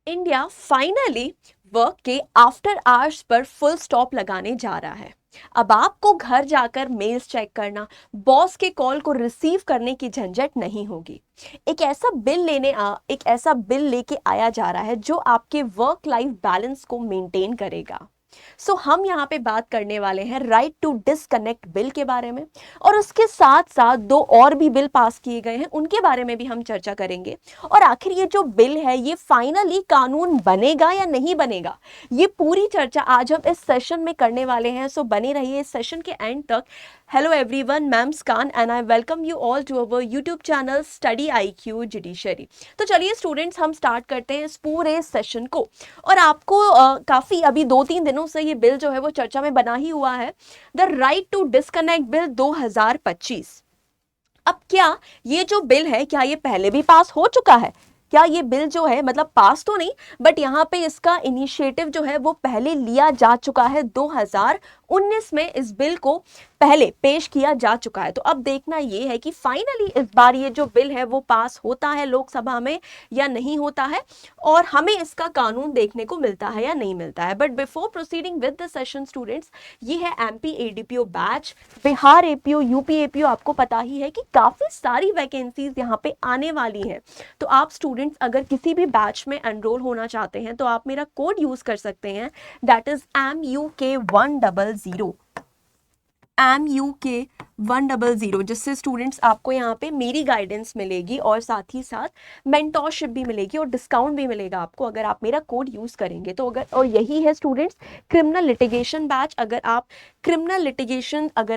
India finally work के after hours per full stop लगाने जा रहा है। अब आपको घर जाकर मेल्स चेक करना, बॉस के कॉल को रिसीव करने की झंझट नहीं होगी। एक ऐसा बिल लेके आया जा रहा है जो आपके वर्क लाइफ बैलेंस को मेंटेन करेगा। हम यहाँ पे बात करने वाले हैं राइट टू डिस्कनेक्ट बिल के बारे में, और उसके साथ साथ दो और भी बिल पास किए गए हैं उनके बारे में भी हम चर्चा करेंगे। और आखिर ये जो बिल है ये फाइनली कानून बनेगा या नहीं बनेगा, ये पूरी चर्चा आज हम इस सेशन में करने वाले हैं। सो बने रहिए इस सेशन के एंड तक। हेलो एवरीवन, मैम स्कान and I welcome you all to our YouTube channel study IQ judiciary. तो चलिए स्टूडेंट्स, हम स्टार्ट करते हैं इस पूरे सेशन को। और आपको काफ़ी अभी 2-3 दिनों से ये बिल जो है वो चर्चा में बना ही हुआ है, the right to disconnect bill 2025। अब क्या ये जो बिल है, क्या ये पहले भी पास हो चुका है? क्या ये बिल जो है, मतलब पास तो नहीं, बट यहाँ पे इसका इनिशिएटिव जो है वो पहले लिया जा चुका है। 2019 में इस बिल को पहले पेश किया जा चुका है। तो अब देखना ये है कि फाइनली इस बार ये जो बिल है वो पास होता है लोकसभा में या नहीं होता है, और हमें इसका कानून देखने को मिलता है या नहीं मिलता है। But before proceeding with the session students, ये है MP ADPO batch, Bihar APO, UP APO। आपको पता ही है कि काफ़ी सारी वैकेंसीज यहाँ पे आने वाली हैं। तो आप स्टूडेंट्स अगर किसी भी बैच में एनरोल होना चाहते हैं तो आप मेरा कोड यूज़ कर सकते हैं, दैट इज़ MUK100, MUK100, जिससे स्टूडेंट्स आपको यहाँ पे मेरी गाइडेंस मिलेगी और साथ ही साथ मेंटोरशिप भी मिलेगी और डिस्काउंट भी मिलेगा आपको अगर आप मेरा कोड यूज़ करेंगे तो। और यही है स्टूडेंट्स क्रिमिनल लिटिगेशन बैच। अगर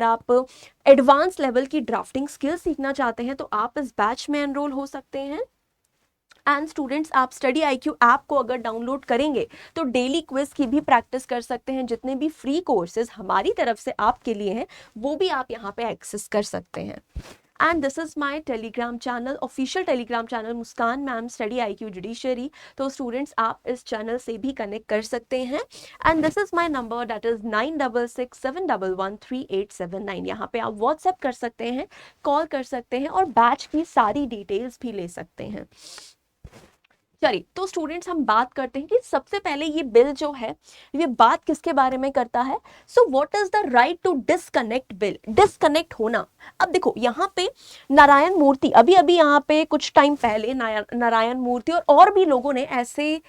आप एडवांस लेवल की ड्राफ्टिंग स्किल सीखना चाहते हैं तो आप इस बैच में एनरोल हो सकते हैं। एंड स्टूडेंट्स, आप स्टडी IQ ऐप को अगर डाउनलोड करेंगे तो डेली क्विज की भी प्रैक्टिस कर सकते हैं। जितने भी फ्री कोर्सेज हमारी तरफ से आपके लिए हैं वो भी आप यहाँ पे एक्सेस कर सकते हैं। And this is my Telegram channel, official Telegram channel Muskan ma'am study IQ judiciary. तो स्टूडेंट्स आप इस चैनल से भी कनेक्ट कर सकते हैं। And this is my number, that is 9667113879। यहाँ पे आप व्हाट्सएप कर सकते हैं, कॉल कर सकते हैं और बैच की सारी डिटेल्स भी ले सकते हैं। चलिए तो स्टूडेंट्स, हम बात करते हैं कि सबसे पहले ये बिल जो है ये बात किसके बारे में करता है। So what is the right to disconnect bill, disconnect होना। अब देखो यहाँ पे नारायण मूर्ति, अभी अभी यहाँ पे कुछ टाइम पहले नारायण मूर्ति और भी लोगों ने ऐसे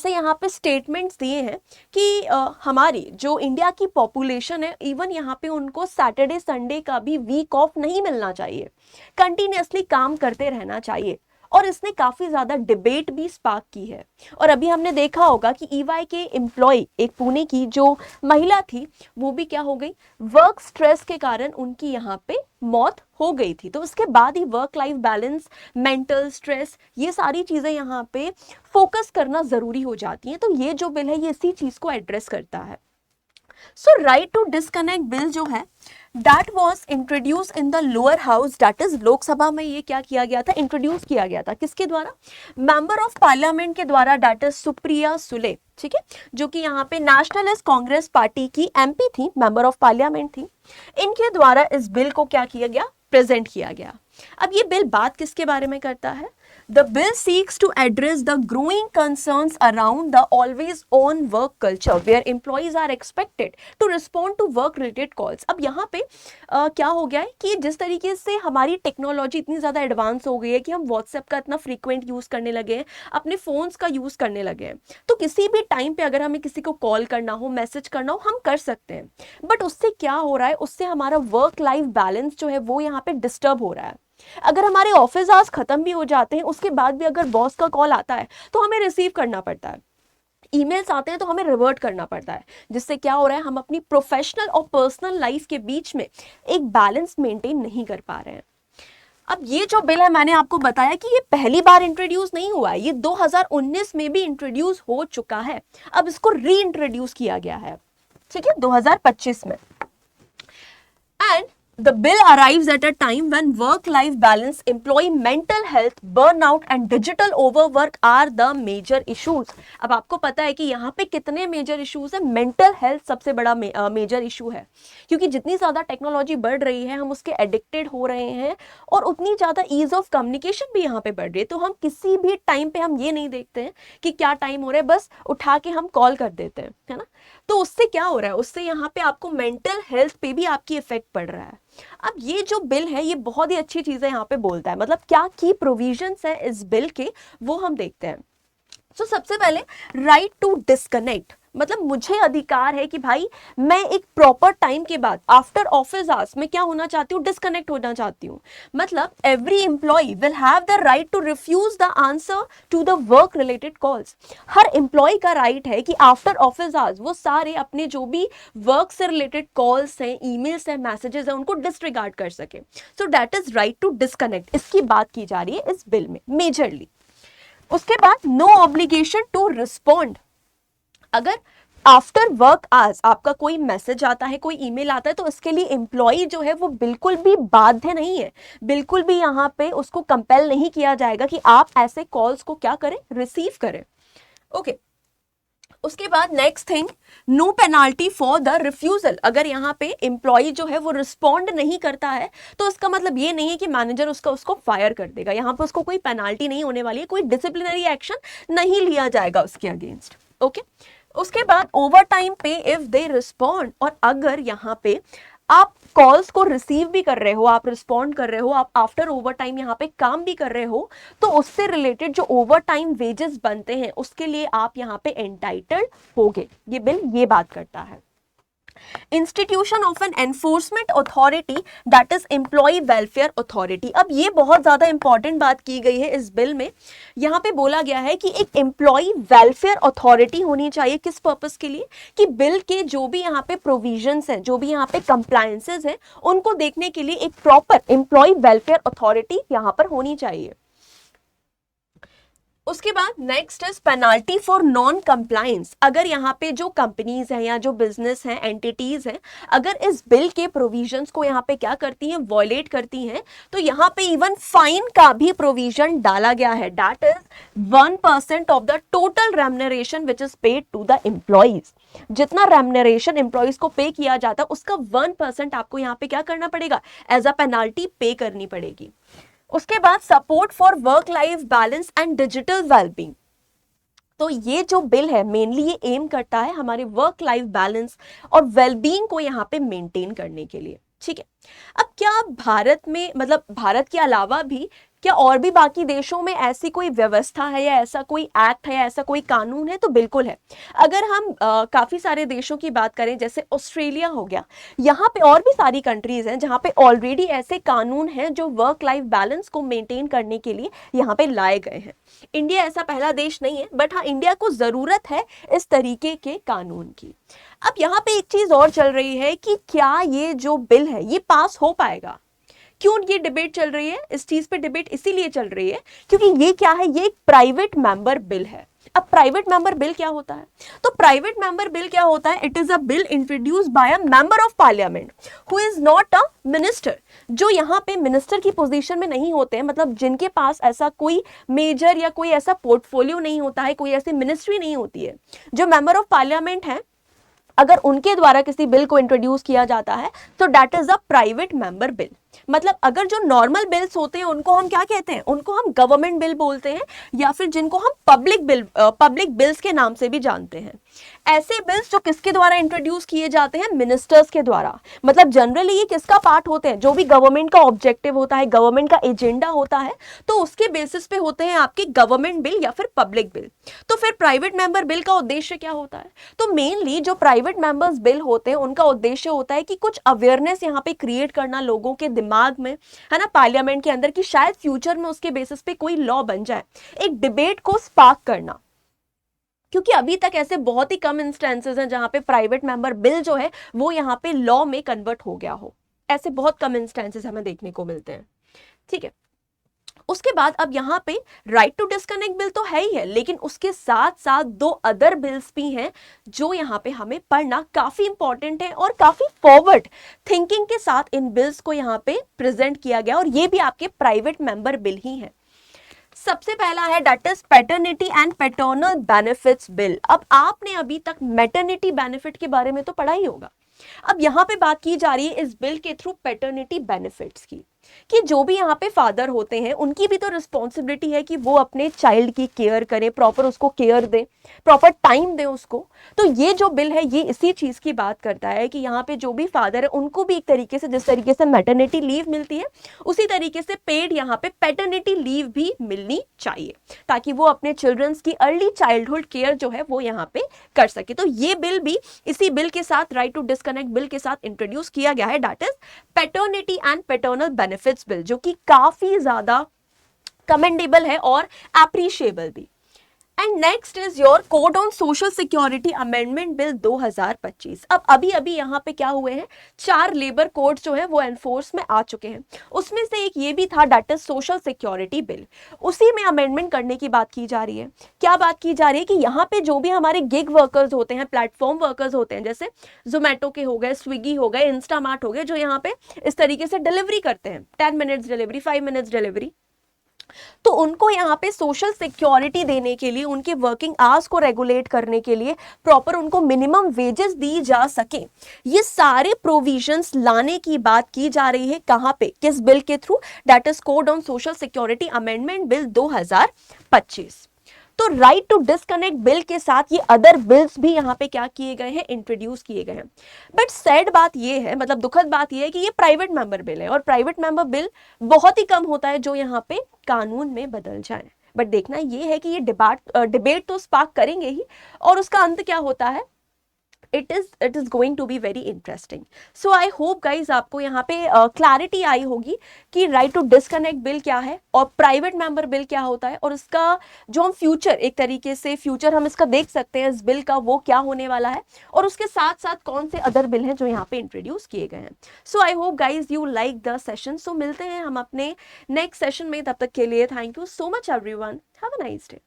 यहाँ पे स्टेटमेंट्स दिए हैं कि हमारी जो इंडिया की पॉपुलेशन है, इवन यहाँ पे उनको सैटरडे संडे का भी वीक ऑफ नहीं मिलना चाहिए, कंटिन्यूसली काम करते रहना चाहिए। और इसने काफी ज्यादा डिबेट भी स्पार्क की है। और अभी हमने देखा होगा कि EY के एम्प्लॉय, एक पुणे की जो महिला थी, वो भी क्या हो गई, वर्क स्ट्रेस के कारण उनकी यहाँ पे मौत हो गई थी। तो उसके बाद ही work life balance, mental stress, ये सारी चीजें यहाँ पे फोकस करना जरूरी हो जाती हैं। तो ये जो बिल है ये इसी चीज को एड्रेस करता है। सो राइट टू डिस्कनेक्ट बिल जो है that was introduce in the lower house, that is Lok Sabha में। ये क्या किया गया था, इंट्रोड्यूस किया गया था किसके द्वारा, मेंबर ऑफ पार्लियामेंट के द्वारा, दैट इज सुप्रिया सुले, ठीक है, जो कि यहाँ पे नेशनलिस्ट कांग्रेस पार्टी की MP थी, मेंबर ऑफ पार्लियामेंट थी। इनके द्वारा इस बिल को क्या किया गया, प्रेजेंट किया गया। अब ये बिल बात किसके बारे में करता है, The bill seeks to address the growing concerns around the always on work culture where employees are expected to respond to work related calls। अब यहाँ पे क्या हो गया है कि जिस तरीके से हमारी टेक्नोलॉजी इतनी ज़्यादा एडवांस हो गई है कि हम व्हाट्सएप का इतना फ्रीक्वेंट यूज़ करने लगे हैं, अपने फ़ोन्स का यूज़ करने लगे हैं, तो किसी भी टाइम पे अगर हमें किसी को कॉल करना हो, मैसेज करना हो, हम कर सकते हैं। बट उससे क्या हो रहा है, उससे हमारा वर्क लाइफ बैलेंस जो है वो यहाँ पे डिस्टर्ब हो रहा है। अगर हमारे ऑफिस आवर्स खत्म भी हो जाते हैं, उसके बाद भी अगर बॉस का कॉल आता है तो हमें रिसीव करना पड़ता है, ईमेल्स आते हैं तो हमें रिवर्ट करना पड़ता है, जिससे क्या हो रहा है, हम अपनी प्रोफेशनल और पर्सनल लाइफ के बीच में एक बैलेंस मेंटेन नहीं कर पा रहे हैं। अब ये जो बिल है, मैंने आपको बताया कि ये पहली बार इंट्रोड्यूस नहीं हुआ है, ये 2019 में भी इंट्रोड्यूस हो चुका है। अब इसको री इंट्रोड्यूस किया गया है, ठीक है, 2025 में। And The bill arrives at a time when work-life balance, employee mental health, burnout and digital overwork are the major issues. अब आपको पता है कि यहाँ पे कितने मेजर इश्यूज है. मेंटल हेल्थ सबसे बड़ा मेजर इशू है, क्योंकि जितनी ज़्यादा टेक्नोलॉजी बढ़ रही है हम उसके एडिक्टेड हो रहे हैं, और उतनी ज़्यादा ईज ऑफ कम्युनिकेशन भी यहाँ पे बढ़ रही है. तो हम किसी भी टाइम पे हम ये नहीं देखते हैं कि क्या टाइम हो रहा है, बस उठा के हम कॉल कर देते हैं, है ना. तो उससे क्या हो रहा है, उससे यहाँ पे आपको मेंटल हेल्थ पे भी आपकी इफेक्ट पड़ रहा है. अब ये जो बिल है ये बहुत ही अच्छी चीजें यहाँ पे बोलता है, मतलब क्या की प्रोविजंस है इस बिल के वो हम देखते हैं. तो सबसे पहले राइट टू डिस्कनेक्ट, मतलब मुझे अधिकार है कि भाई मैं एक प्रॉपर टाइम के बाद आफ्टर ऑफिस आवर्स में क्या होना चाहती हूँ, डिस्कनेक्ट होना चाहती हूँ. मतलब every employee will have the right to refuse the answer to the work related calls. हर एम्प्लॉय का राइट है कि आफ्टर ऑफिस आवर्स वो सारे अपने जो भी वर्क से रिलेटेड कॉल्स हैं, ईमेल्स हैं, मैसेजेस हैं, उनको डिसरिगार्ड कर सके. So that is right to disconnect, इसकी बात की जा रही है इस बिल में मेजरली. उसके बाद नो ऑब्लिगेशन टू रिस्पॉन्ड. अगर आफ्टर वर्क आवर्स आपका कोई मैसेज आता है, कोई ईमेल आता है, तो इसके लिए एम्प्लॉय जो है वो बिल्कुल भी बाध्य नहीं है, बिल्कुल भी यहाँ पे उसको कंपेल नहीं किया जाएगा कि आप ऐसे कॉल्स को क्या करें, रिसीव करें. ओके. उसके बाद next thing, no penalty for the refusal. अगर यहाँ पे एम्प्लॉय जो है वो रिस्पॉन्ड नहीं करता है तो इसका मतलब ये नहीं है कि मैनेजर उसको फायर कर देगा. यहाँ पे उसको कोई पेनाल्टी नहीं होने वाली है, कोई डिसिप्लिनरी एक्शन नहीं लिया जाएगा उसके अगेंस्ट. ओके. उसके बाद ओवर टाइम पे इफ दे रिस्पॉन्ड, और अगर यहाँ पे आप कॉल्स को रिसीव भी कर रहे हो, आप रिस्पॉन्ड कर रहे हो, आप आफ्टर ओवर टाइम यहाँ पे काम भी कर रहे हो, तो उससे रिलेटेड जो ओवर टाइम वेजेस बनते हैं उसके लिए आप यहाँ पे एंटाइटल्ड होगे. ये बिल ये बात करता है. Institution of an enforcement authority that is employ welfare authority. अब ये बहुत ज्यादा इंपॉर्टेंट बात की गई है इस बिल में. यहाँ पे बोला गया है कि एक एम्प्लॉय वेलफेयर अथॉरिटी होनी चाहिए. किस पर्पस के लिए, कि बिल के जो भी यहाँ पे प्रोविजंस हैं, जो भी यहाँ पे कंप्लायंसेस हैं, उनको देखने के लिए एक प्रॉपर एम्प्लॉय वेलफेयर अथॉरिटी यहाँ पर होनी चाहिए. उसके बाद next is penalty for non compliance. अगर यहाँ पे जो कंपनीज हैं या जो बिजनेस हैं, एंटिटीज हैं, अगर इस बिल के प्रोविजंस को यहाँ पे क्या करती हैं, वॉयलेट करती हैं, तो यहाँ पे इवन फाइन का भी प्रोविजन डाला गया है. That is 1% of the total remuneration which is paid to the employees. जितना रेम्युनरेशन एम्प्लॉइज को पे किया जाता है उसका 1% आपको यहाँ पे क्या करना पड़ेगा, एज अ पेनाल्टी पे करनी पड़ेगी. उसके बाद support for work life balance and digital wellbeing. तो ये जो बिल है मेनली ये एम करता है हमारे वर्क लाइफ बैलेंस और वेलबींग को यहाँ पे मेंटेन करने के लिए. ठीक है. अब क्या भारत में, मतलब भारत के अलावा भी क्या और भी बाकी देशों में ऐसी कोई व्यवस्था है या ऐसा कोई एक्ट है या ऐसा कोई कानून है, तो बिल्कुल है. अगर हम काफी सारे देशों की बात करें, जैसे ऑस्ट्रेलिया हो गया, यहाँ पे और भी सारी कंट्रीज हैं जहाँ पे ऑलरेडी ऐसे कानून हैं जो वर्क लाइफ बैलेंस को मेंटेन करने के लिए यहाँ पे लाए गए हैं. इंडिया ऐसा पहला देश नहीं है, बट हाँ इंडिया को जरूरत है इस तरीके के कानून की. अब यहाँ पे एक चीज और चल रही है कि क्या ये जो बिल है ये पास हो पाएगा. क्यों ये डिबेट चल रही है, इस चीज पे डिबेट इसीलिए चल रही है क्योंकि ये क्या है, ये एक प्राइवेट मेंबर बिल है. अब प्राइवेट मेंबर बिल क्या होता है, तो प्राइवेट मेंबर बिल क्या होता है, it is a bill introduced by a member of parliament who is not a minister. जो यहाँ पे मिनिस्टर की पोजीशन में नहीं होते हैं, मतलब जिनके पास ऐसा कोई मेजर या कोई ऐसा पोर्टफोलियो नहीं होता है, कोई ऐसी मिनिस्ट्री नहीं होती है, जो मेंबर ऑफ पार्लियामेंट है, अगर उनके द्वारा किसी बिल को इंट्रोड्यूस किया जाता है तो that is a private member bill. मतलब अगर जो नॉर्मल बिल्स होते हैं उनको हम क्या कहते हैं, उनको हम गवर्नमेंट बिल बोलते हैं, या फिर जिनको हम पब्लिक बिल्स के नाम से भी जानते हैं. ऐसे बिल्स जो किसके द्वारा इंट्रोड्यूस किए जाते हैं, मिनिस्टर्स के द्वारा. मतलब जनरली ये किसका पार्ट होते हैं, जो भी गवर्नमेंट का ऑब्जेक्टिव होता है, गवर्नमेंट का एजेंडा होता है, तो उसके बेसिस पे होते हैं आपके गवर्नमेंट बिल या फिर पब्लिक बिल. तो फिर प्राइवेट मेंबर बिल का उद्देश्य क्या होता है, तो मेनली जो प्राइवेट मेंबर्स बिल होते हैं उनका उद्देश्य होता है कि कुछ अवेयरनेस यहाँ पे क्रिएट करना लोगों के दिमाग में, है ना, पार्लियामेंट के अंदर, कि शायद फ्यूचर में उसके बेसिस पे कोई लॉ बन जाए. एक डिबेट को स्पार्क करना, क्योंकि अभी तक ऐसे बहुत ही कम इंस्टेंसेस हैं जहां पे प्राइवेट मेंबर बिल जो है वो यहाँ पे लॉ में कन्वर्ट हो गया हो. ऐसे बहुत कम इंस्टेंसेस हमें देखने को मिलते हैं. ठीक है. उसके बाद अब यहाँ पे राइट टू डिस्कनेक्ट बिल तो है ही है, लेकिन उसके साथ साथ 2 अदर बिल्स भी हैं जो यहाँ पे हमें पढ़ना काफी इंपॉर्टेंट है और काफी फॉरवर्ड थिंकिंग के साथ इन बिल्स को यहाँ पे प्रेजेंट किया गया, और ये भी आपके प्राइवेट मेंबर बिल ही है। सबसे पहला है that is paternity and paternal benefits bill. अब आपने अभी तक मैटरनिटी बेनिफिट के बारे में तो पढ़ा ही होगा, अब यहाँ पे बात की जा रही है इस बिल के थ्रू पैटर्निटी बेनिफिट्स की, कि जो भी यहाँ पे फादर होते हैं उनकी भी तो रिस्पॉन्सिबिलिटी है कि वो अपने चाइल्ड की केयर करें, प्रॉपर उसको केयर दें, प्रॉपर टाइम दें उसको। तो ये जो बिल है ये इसी चीज की बात करता है कि यहाँ पे जो भी फादर है उनको भी एक तरीके से, जिस तरीके से मैटरनिटी लीव मिलती है उसी तरीके से पेड यहाँ पे पैटर्निटी लीव भी मिलनी चाहिए, ताकि वो अपने चिल्ड्रंस की अर्ली चाइल्डहुड केयर जो है वो यहाँ पे कर सके। तो ये बिल भी इसी बिल के साथ, राइट टू डिस्कनेक्ट बिल के साथ इंट्रोड्यूस किया गया है, that is paternity and paternal benefits bill, जो कि काफी ज्यादा कमेंडेबल है और एप्रिशिएबल भी। And next is your code on social security amendment bill 2025। अब अभी अभी यहाँ पे क्या हुए हैं, 4 लेबर कोड जो है वो एनफोर्स में आ चुके हैं, उसमें से एक ये भी था that is social security bill, उसी में अमेंडमेंट करने की बात की जा रही है। क्या बात की जा रही है कि यहाँ पे जो भी हमारे गिग वर्कर्स होते हैं, प्लेटफॉर्म वर्कर्स होते हैं, जैसे जोमेटो के हो गए, स्विगी हो गए, इंस्टामार्ट हो गए, जो यहाँ पे इस तरीके से डिलीवरी करते हैं, 10 मिनट्स डिलीवरी, 5 मिनट्स डिलीवरी, तो उनको यहाँ पे सोशल सिक्योरिटी देने के लिए, उनके वर्किंग आवर्स को रेगुलेट करने के लिए, प्रॉपर उनको मिनिमम वेजेस दी जा सके, ये सारे प्रोविजंस लाने की बात की जा रही है। कहाँ पे, किस बिल के through, that is code on social security amendment bill 2025। तो राइट टू डिस्कनेक्ट बिल के साथ ये अदर बिल्स भी यहाँ पे क्या किए गए हैं, इंट्रोड्यूस किए गए हैं। बट सैड बात ये है, मतलब दुखद बात ये है कि ये प्राइवेट मेंबर बिल है, और प्राइवेट मेंबर बिल बहुत ही कम होता है जो यहाँ पे कानून में बदल जाए। बट देखना ये है कि ये डिबेट तो स्पार्क करेंगे ही, और उसका अंत क्या होता है, it is going to be very interesting. So I hope guys आपको यहाँ पे क्लैरिटी आई होगी कि राइट टू डिस्कनेक्ट बिल क्या है और प्राइवेट मेंबर बिल क्या होता है, और इसका जो हम फ्यूचर, एक तरीके से फ्यूचर हम इसका देख सकते हैं इस बिल का, वो क्या होने वाला है, और उसके साथ साथ कौन से अदर बिल हैं जो यहाँ पे इंट्रोड्यूस किए गए हैं। So I hope guys you like the session. So मिलते हैं हम अपने नेक्स्ट सेशन में, तब तक के लिए thank you so much everyone, have a nice day.